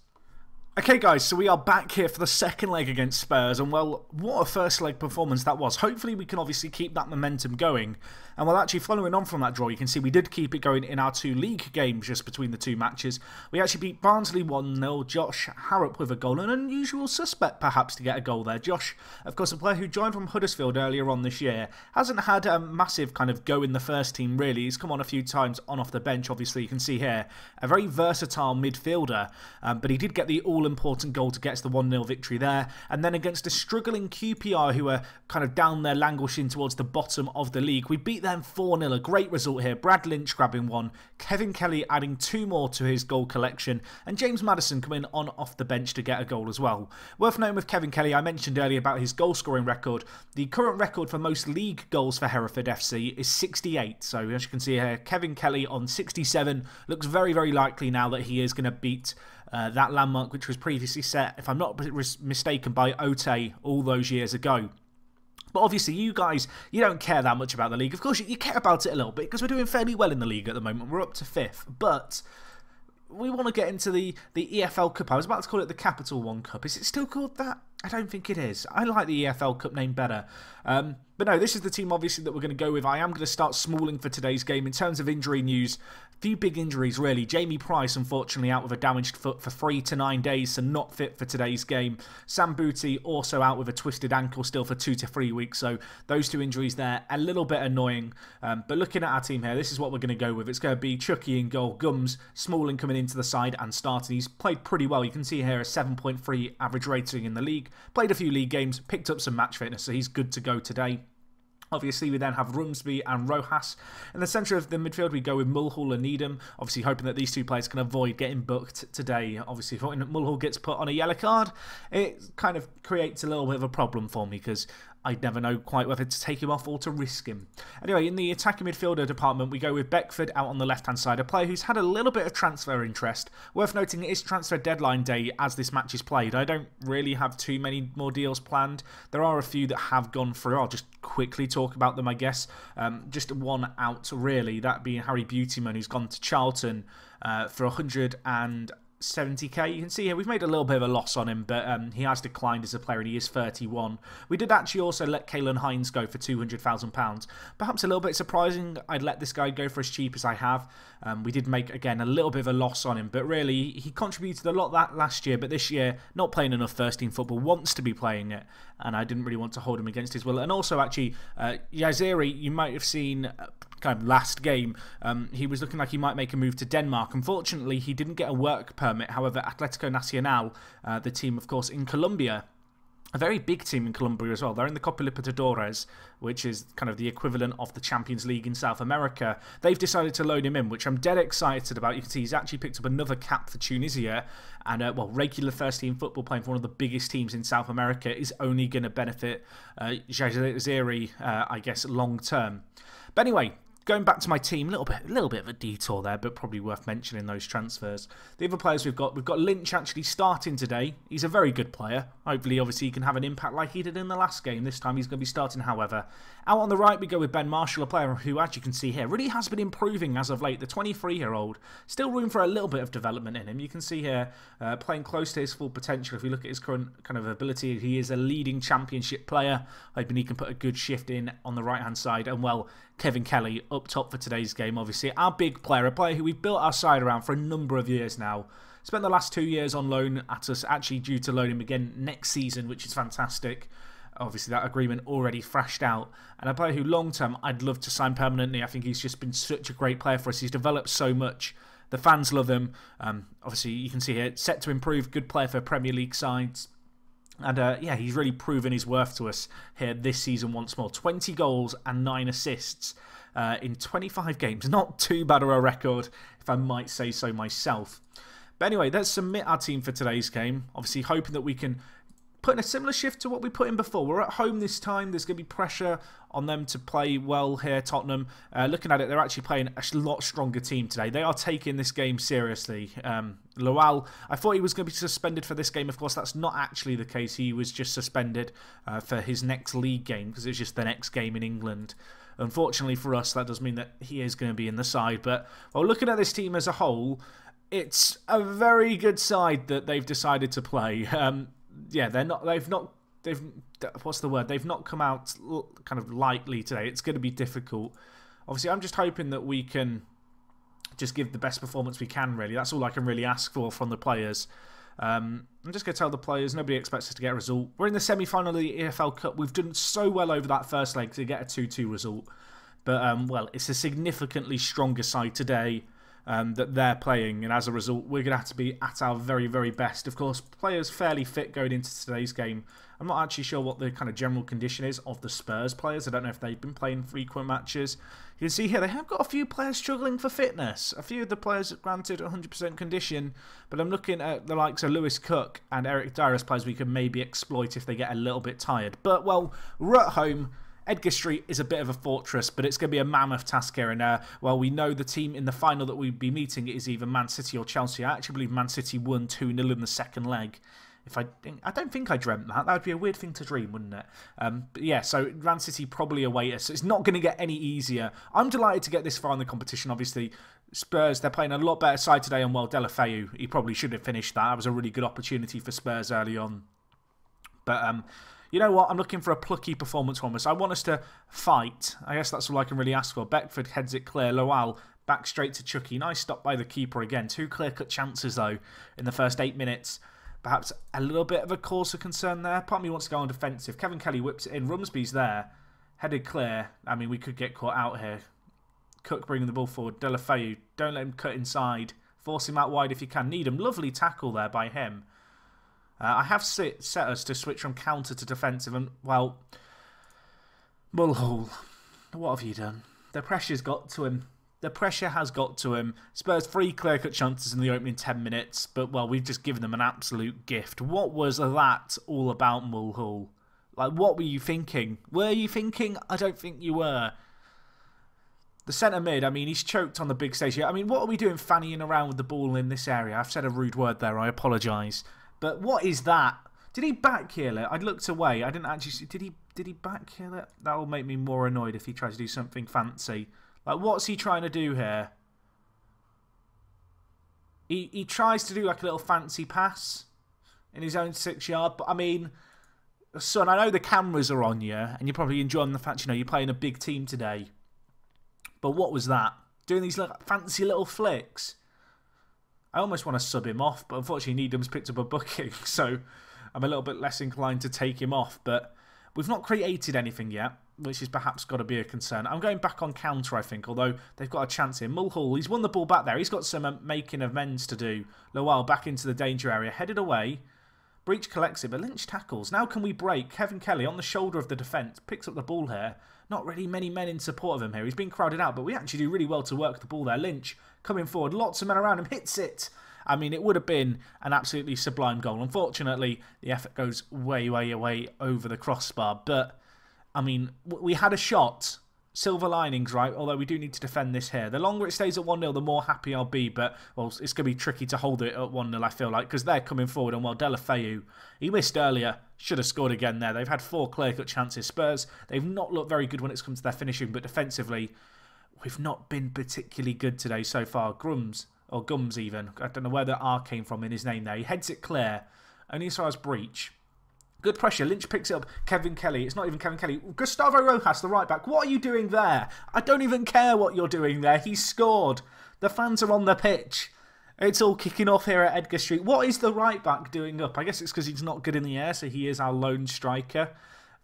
Okay guys, so we are back here for the second leg against Spurs, and well, what a first leg performance that was. Hopefully we can obviously keep that momentum going, and well, actually following on from that draw, you can see we did keep it going in our 2 league games just between the 2 matches. We actually beat Barnsley 1-0, Josh Harrop with a goal, an unusual suspect perhaps to get a goal there. Josh, of course, a player who joined from Huddersfield earlier on this year, hasn't had a massive kind of go in the first team really. He's come on a few times on off the bench, obviously you can see here, a very versatile midfielder, but he did get the all-important goal to get us the 1-0 victory there, and then against a struggling QPR who are kind of down there languishing towards the bottom of the league, we beat them 4-0, a great result here. Brad Lynch grabbing 1, Kevin Kelly adding 2 more to his goal collection, and James Maddison coming on off the bench to get a goal as well. Worth noting with Kevin Kelly, I mentioned earlier about his goal scoring record. The current record for most league goals for Hereford FC is 68, so as you can see here, Kevin Kelly on 67, looks very, very likely now that he is going to beat that landmark which was previously set, if I'm not mistaken, by Ote all those years ago. But obviously you guys, you don't care that much about the league. Of course you care about it a little bit because we're doing fairly well in the league at the moment. We're up to 5th, but we want to get into the EFL Cup. I was about to call it the Capital One Cup. Is it still called that? I don't think it is. I like the EFL Cup name better. But no, this is the team obviously that we're going to go with. I am going to start Smalling for today's game. In terms of injury news, a few big injuries really. Jamie Price unfortunately out with a damaged foot for 3 to 9 days, so not fit for today's game. Sam Booty also out with a twisted ankle still for 2 to 3 weeks, so those 2 injuries there, a little bit annoying. But looking at our team here, this is what we're going to go with. It's going to be Chucky in goal, Gums, Smalling coming into the side and starting. He's played pretty well. You can see here a 7.3 average rating in the league. Played a few league games, picked up some match fitness, so he's good to go today. Obviously, we then have Rumsby and Rojas. In the centre of the midfield, we go with Mulhall and Needham. Obviously, hoping that these 2 players can avoid getting booked today. Obviously, if Mulhall gets put on a yellow card, it kind of creates a little bit of a problem for me because I'd never know quite whether to take him off or to risk him. Anyway, in the attacking midfielder department, we go with Beckford out on the left-hand side, a player who's had a little bit of transfer interest. Worth noting, it is transfer deadline day as this match is played. I don't really have too many more deals planned. There are a few that have gone through. I'll just quickly talk about them, I guess. Just one out, really, that being Harry Beautyman, who's gone to Charlton for 170k. You can see here we've made a little bit of a loss on him, but he has declined as a player and he is 31. We did actually also let Kalen Hines go for £200,000. Perhaps a little bit surprising I'd let this guy go for as cheap as I have. We did make, again, a little bit of a loss on him, but really he contributed a lot that last year, but this year not playing enough first team football, wants to be playing it, and I didn't really want to hold him against his will. And also actually Yaziri, you might have seen kind of last game, he was looking like he might make a move to Denmark. Unfortunately, he didn't get a work permit. However, Atletico Nacional, the team, of course, in Colombia, a very big team in Colombia as well. They're in the Copa Libertadores, which is kind of the equivalent of the Champions League in South America. They've decided to load him in, which I'm dead excited about. You can see he's actually picked up another cap for Tunisia. And, well, regular first-team football playing for one of the biggest teams in South America is only going to benefit Jaziri, I guess, long-term. But anyway, going back to my team, a little bit of a detour there, but probably worth mentioning those transfers. The other players we've got Lynch actually starting today. He's a very good player. Hopefully, obviously, he can have an impact like he did in the last game. This time he's going to be starting, however. Out on the right, we go with Ben Marshall, a player who, as you can see here, really has been improving as of late. The 23-year-old, still room for a little bit of development in him. You can see here, playing close to his full potential. If you look at his current kind of ability, he is a leading championship player. Hoping he can put a good shift in on the right-hand side. And, well, Kevin Kelly up top for today's game, obviously. Our big player, a player who we've built our side around for a number of years now. Spent the last 2 years on loan at us, actually due to loan him again next season, which is fantastic. Obviously, that agreement already thrashed out. And a player who, long-term, I'd love to sign permanently. I think he's just been such a great player for us. He's developed so much. The fans love him. Obviously, you can see here, set to improve. Good player for Premier League sides. And, yeah, he's really proven his worth to us here this season once more. 20 goals and 9 assists. in 25 games. Not too bad of a record, if I might say so myself. But anyway, let's submit our team for today's game. Obviously, hoping that we can put in a similar shift to what we put in before. We're at home this time. There's going to be pressure on them to play well here, Tottenham. Looking at it, they're actually playing a lot stronger team today. They are taking this game seriously. Lowell, I thought he was going to be suspended for this game. Of course, that's not actually the case. He was just suspended for his next league game because it's just the next game in England. Unfortunately for us, that does mean that he is going to be in the side. But well, looking at this team as a whole, it's a very good side that they've decided to play. Yeah, they've not come out kind of lightly today. It's going to be difficult. Obviously, I'm just hoping that we can just give the best performance we can, really. That's all I can really ask for from the players. I'm just going to tell the players, nobody expects us to get a result. We're in the semi-final of the EFL Cup. We've done so well over that first leg to get a 2-2 result. But, well, it's a significantly stronger side today that they're playing, and as a result we're going to have to be at our very, very best. Of course, players fairly fit going into today's game. I'm not actually sure what the kind of general condition is of the Spurs players. I don't know if they've been playing frequent matches. You can see here they have got a few players struggling for fitness. A few of the players are granted 100% condition, but I'm looking at the likes of Lewis Cook and Eric Dyer as players we can maybe exploit if they get a little bit tired. But, well, we're at home. Edgar Street is a bit of a fortress, but it's going to be a mammoth task here. And, well, we know the team in the final that we'd be meeting is either Man City or Chelsea. I actually believe Man City won 2-0 in the second leg. I don't think I dreamt that. That would be a weird thing to dream, wouldn't it? But yeah, so Man City probably await us. So it's not going to get any easier. I'm delighted to get this far in the competition. Obviously, Spurs, they're playing a lot better side today. And, well, Deulofeu, he probably should have finished that. That was a really good opportunity for Spurs early on. But, you know what? I'm looking for a plucky performance from us. I want us to fight. I guess that's all I can really ask for. Beckford heads it clear. Lowell back straight to Chucky. Nice stop by the keeper again. 2 clear-cut chances, though, in the first 8 minutes. Perhaps a little bit of a cause of concern there. Part of me wants to go on defensive. Kevin Kelly whips it in. Rumsby's there. Headed clear. I mean, we could get caught out here. Cook bringing the ball forward. Deulofeu, don't let him cut inside. Force him out wide if you can. Needham, lovely tackle there by him. I have set us to switch from counter to defensive, and, well, Mulhall, what have you done? The pressure's got to him. The pressure has got to him. Spurs 3 clear-cut chances in the opening 10 minutes, but, well, we've just given them an absolute gift. What was that all about, Mulhall? Like, what were you thinking? Were you thinking? I don't think you were. The centre mid, I mean, he's choked on the big stage here. I mean, what are we doing fannying around with the ball in this area? I've said a rude word there, I apologise. But what is that? Did he backheel it? I'd looked away. I didn't actually see. Did he backheel it? That will make me more annoyed if he tries to do something fancy. Like, what's he trying to do here? He tries to do like a little fancy pass in his own 6-yard. But, I mean, son, I know the cameras are on you, and you're probably enjoying the fact, you know, you're playing a big team today. But what was that? Doing these fancy little flicks. I almost want to sub him off, but unfortunately Needham's picked up a booking, so I'm a little bit less inclined to take him off. But we've not created anything yet, which is perhaps got to be a concern. I'm going back on counter, I think, although they've got a chance here. Mulhall, he's won the ball back there. He's got some making amends to do. Lowell back into the danger area, headed away. Breach collects it, but Lynch tackles. Now can we break? Kevin Kelly on the shoulder of the defence, picks up the ball here. Not really many men in support of him here. He's been crowded out, but we actually do really well to work the ball there. Lynch coming forward, lots of men around him, hits it. I mean, it would have been an absolutely sublime goal. Unfortunately, the effort goes way, way away over the crossbar. But, I mean, we had a shot. Silver linings, right? Although we do need to defend this here. The longer it stays at 1-0, the more happy I'll be. But, well, it's going to be tricky to hold it at 1-0, I feel like, because they're coming forward. And, well, Deulofeu, he missed earlier. Should have scored again there. They've had 4 clear-cut chances. Spurs, they've not looked very good when it's come to their finishing. But defensively, we've not been particularly good today so far. Gums even. I don't know where the R came from in his name there. He heads it clear. Only as far as Breach. Good pressure. Lynch picks it up. Kevin Kelly. It's not even Kevin Kelly. Gustavo Rojas, the right back. What are you doing there? I don't even care what you're doing there. He's scored. The fans are on the pitch. It's all kicking off here at Edgar Street. What is the right back doing up? I guess it's because he's not good in the air, so he is our lone striker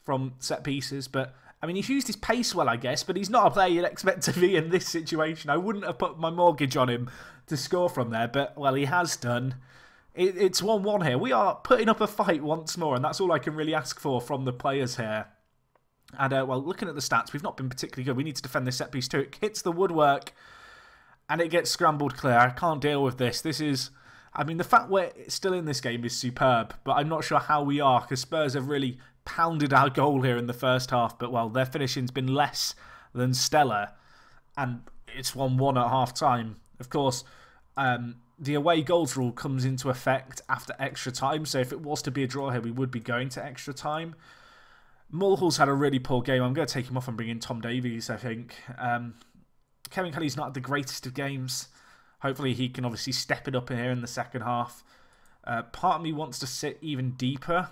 from set pieces. But, I mean, he's used his pace well, I guess, but he's not a player you'd expect to be in this situation. I wouldn't have put my mortgage on him to score from there, but, well, he has done. It's 1-1 here. We are putting up a fight once more, and that's all I can really ask for from the players here. And, well, looking at the stats, we've not been particularly good. We need to defend this set piece too. It hits the woodwork, and it gets scrambled clear. I can't deal with this. This is... I mean, the fact we're still in this game is superb, but I'm not sure how we are, because Spurs have really pounded our goal here in the first half. But, well, their finishing's been less than stellar, and it's 1-1 at half-time. Of course, the away goals rule comes into effect after extra time, so if it was to be a draw here, we would be going to extra time. Mulhall's had a really poor game. I'm going to take him off and bring in Tom Davies, I think. Kevin Kelly's not the greatest of games. Hopefully he can obviously step it up in here in the second half. Part of me wants to sit even deeper,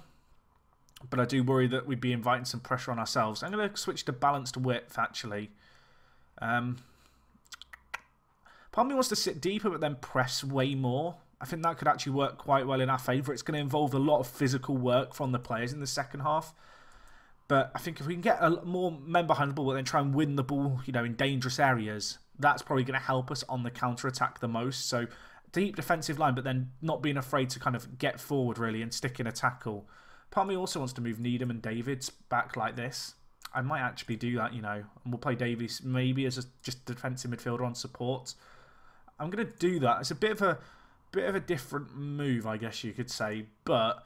but I do worry that we'd be inviting some pressure on ourselves. I'm going to switch to balanced width, actually. Part of me wants to sit deeper, but then press way more. I think that could actually work quite well in our favour. It's going to involve a lot of physical work from the players in the second half. But I think if we can get more men behind the ball and then try and win the ball, you know, in dangerous areas, that's probably going to help us on the counter-attack the most. So, deep defensive line, but then not being afraid to kind of get forward, really, and stick in a tackle. Part of me also wants to move Needham and Davids back like this. I might actually do that, you know. And we'll play Davies maybe as just defensive midfielder on support. I'm going to do that. It's a bit of a different move, I guess you could say. But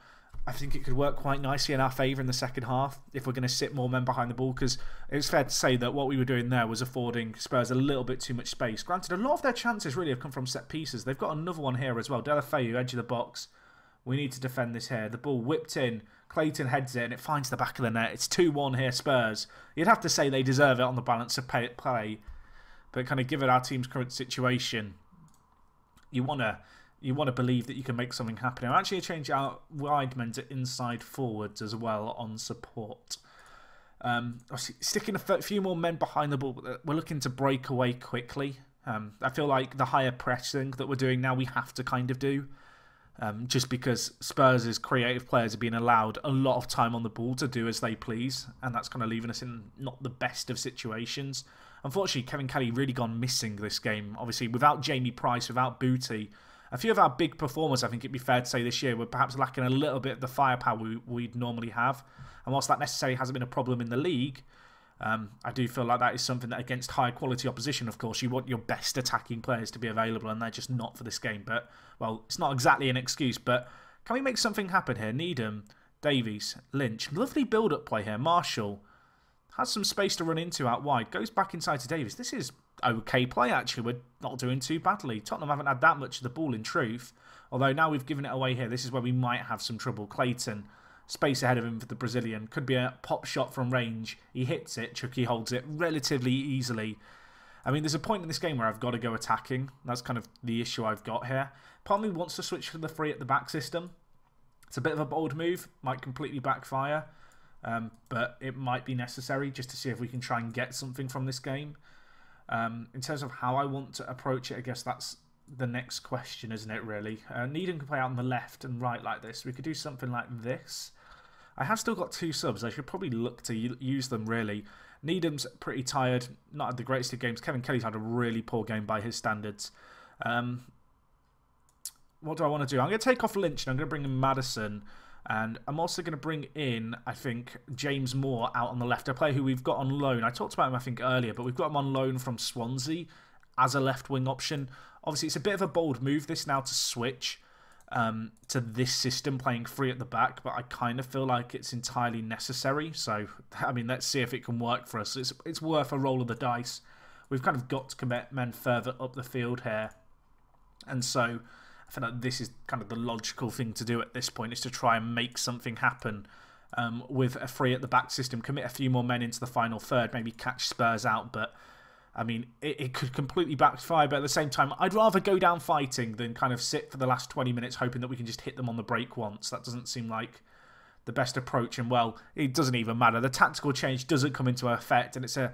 I think it could work quite nicely in our favour in the second half if we're going to sit more men behind the ball, because it's fair to say that what we were doing there was affording Spurs a little bit too much space. Granted, a lot of their chances really have come from set pieces. They've got another one here as well. Delafeu, edge of the box. We need to defend this here. The ball whipped in. Clayton heads it and it finds the back of the net. It's 2-1 here, Spurs. You'd have to say they deserve it on the balance of play. But kind of given our team's current situation, you want to believe that you can make something happen. I'm actually change out wide men to inside forwards as well on support. Sticking a few more men behind the ball. We're looking to break away quickly. I feel like the higher pressing that we're doing now, we have to kind of do. Just because Spurs' creative players are being allowed a lot of time on the ball to do as they please. And that's kind of leaving us in not the best of situations. Unfortunately, Kevin Kelly really gone missing this game. Obviously, without Jamie Price, without Booty, a few of our big performers, I think it'd be fair to say this year, were perhaps lacking a little bit of the firepower we'd normally have. And whilst that necessarily hasn't been a problem in the league, I do feel like that is something that against high quality opposition, of course, you want your best attacking players to be available, and they're just not for this game. But, well, it's not exactly an excuse, but can we make something happen here? Needham, Davies, Lynch. Lovely build-up play here. Marshall has some space to run into out wide. Goes back inside to Davies. This is okay play, actually. We're not doing too badly. Tottenham haven't had that much of the ball, in truth. Although now we've given it away here, this is where we might have some trouble. Clayton, space ahead of him for the Brazilian. Could be a pop shot from range. He hits it. Chucky holds it relatively easily. I mean, there's a point in this game where I've got to go attacking. That's kind of the issue I've got here. Part of me wants to switch to the three at the back system. It's a bit of a bold move. Might completely backfire. But it might be necessary just to see if we can try and get something from this game. In terms of how I want to approach it, I guess that's the next question, isn't it, really? Needham can play out on the left and right like this. We could do something like this. I have still got two subs. I should probably look to use them, really. Needham's pretty tired. Not had the greatest of games. Kevin Kelly's had a really poor game by his standards. What do I want to do? I'm going to take off Lynch and I'm going to bring in Maddison. And I'm also going to bring in, I think, James Moore out on the left. A player who we've got on loan. I talked about him, I think, earlier, but we've got him on loan from Swansea as a left-wing option. Obviously, it's a bit of a bold move, this, now to switch to this system, playing free at the back, but I kind of feel like it's entirely necessary. So, I mean, let's see if it can work for us. It's worth a roll of the dice. We've kind of got to commit men further up the field here. And so I feel like this is kind of the logical thing to do at this point, is to try and make something happen with a free at the back system, commit a few more men into the final third, maybe catch Spurs out. But I mean, it could completely backfire, but at the same time, I'd rather go down fighting than kind of sit for the last 20 minutes hoping that we can just hit them on the break once. That doesn't seem like the best approach, and well, it doesn't even matter. The tactical change doesn't come into effect, and it's a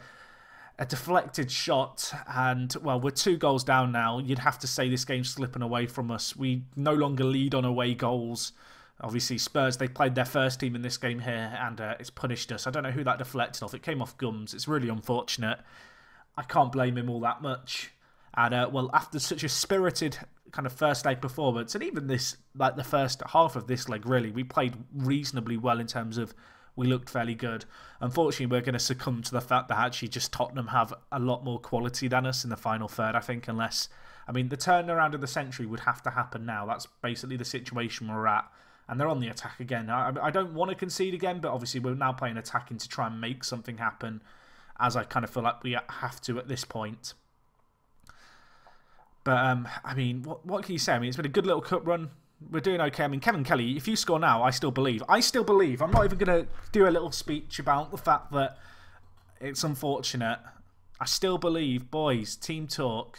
deflected shot, and well, we're 2 goals down now. You'd have to say this game's slipping away from us. We no longer lead on away goals. Obviously, Spurs, they played their first team in this game here, and it's punished us. I don't know who that deflected off. It came off Gums. It's really unfortunate. I can't blame him all that much. And, well, after such a spirited kind of first leg performance, and even this, like the first half of this leg, really, we played reasonably well in terms of we looked fairly good. Unfortunately, we're going to succumb to the fact that actually just Tottenham have a lot more quality than us in the final third, I think, unless... I mean, the turnaround of the century would have to happen now. That's basically the situation we're at. And they're on the attack again. I don't want to concede again, but obviously we're now playing attacking to try and make something happen, as I kind of feel like we have to at this point. But, I mean, what can you say? I mean, it's been a good little cup run. We're doing okay. I mean, Kevin Kelly, if you score now, I still believe. I still believe. I'm not even going to do a little speech about the fact that it's unfortunate. I still believe, boys, team talk.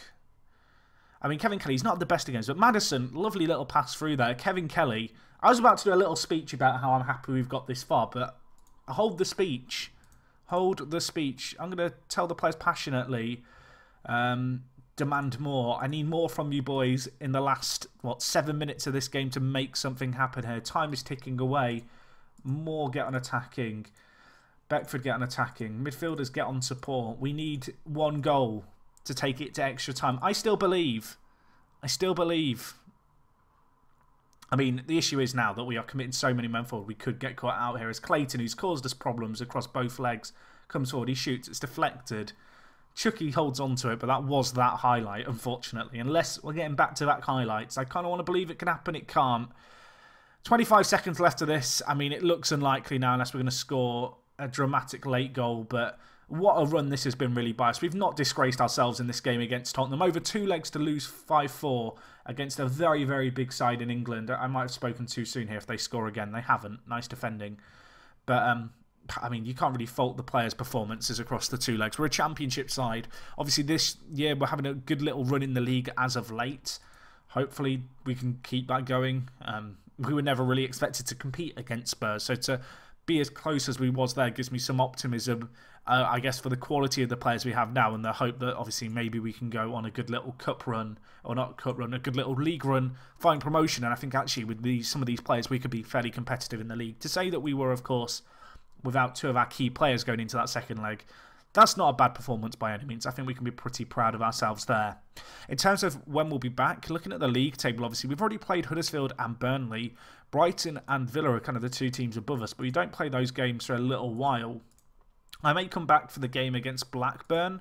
I mean, Kevin Kelly's not the best against, but Maddison, lovely little pass through there. Kevin Kelly, I was about to do a little speech about how I'm happy we've got this far, but hold the speech. Hold the speech. I'm going to tell the players passionately, demand more. I need more from you boys in the last, 7 minutes of this game to make something happen here. Time is ticking away. More get on attacking. Beckford get on attacking. Midfielders get on support. We need one goal to take it to extra time. I still believe. I still believe. I mean, the issue is now that we are committing so many men forward, we could get caught out here. As Clayton, who's caused us problems across both legs, comes forward, he shoots, it's deflected. Chucky holds on to it, but that was that highlight, unfortunately. Unless we're getting back-to-back highlights, I kind of want to believe it can happen. It can't. 25 seconds left of this. I mean, it looks unlikely now unless we're going to score a dramatic late goal, but what a run this has been, really biased. We've not disgraced ourselves in this game against Tottenham. Over 2 legs to lose 5-4 against a very, very big side in England. I might have spoken too soon here if they score again. They haven't. Nice defending. But, I mean, you can't really fault the players' performances across the 2 legs. We're a championship side. Obviously, this year we're having a good little run in the league as of late. Hopefully, we can keep that going. We were never really expected to compete against Spurs, so to be as close as we was there gives me some optimism, I guess, for the quality of the players we have now, and the hope that obviously maybe we can go on a good little cup run, or not cup run, a good little league run, find promotion. And I think actually with some of these players we could be fairly competitive in the league. To say that we were, of course, without 2 of our key players going into that second leg, that's not a bad performance by any means. I think we can be pretty proud of ourselves there. In terms of when we'll be back, looking at the league table, obviously we've already played Huddersfield and Burnley. Brighton and Villa are kind of the 2 teams above us, but we don't play those games for a little while. I may come back for the game against Blackburn,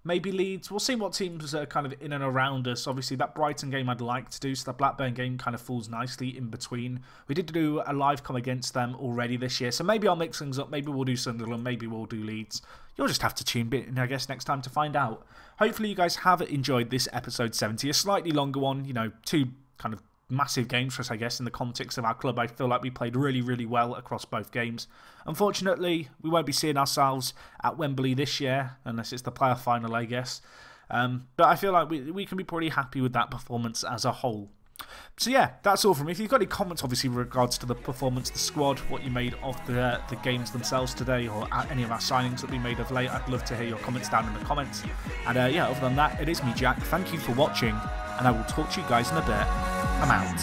maybe Leeds. We'll see what teams are kind of in and around us. Obviously, that Brighton game I'd like to do, so that Blackburn game kind of falls nicely in between. We did do a live com against them already this year, so maybe I'll mix things up. Maybe we'll do Sunderland, maybe we'll do Leeds. You'll just have to tune in, I guess, next time to find out. Hopefully, you guys have enjoyed this episode 70, a slightly longer one, 2 kind of massive games for us, I guess, in the context of our club. I feel like we played really, really well across both games. Unfortunately, we won't be seeing ourselves at Wembley this year, unless it's the playoff final, I guess. But I feel like we can be pretty happy with that performance as a whole. So yeah, that's all from me. If you've got any comments, obviously, with regards to the performance, the squad, what you made of the games themselves today, or any of our signings that we made of late, I'd love to hear your comments down in the comments. And yeah, other than that, it is me, Jack. Thank you for watching, and I will talk to you guys in a bit. I'm out.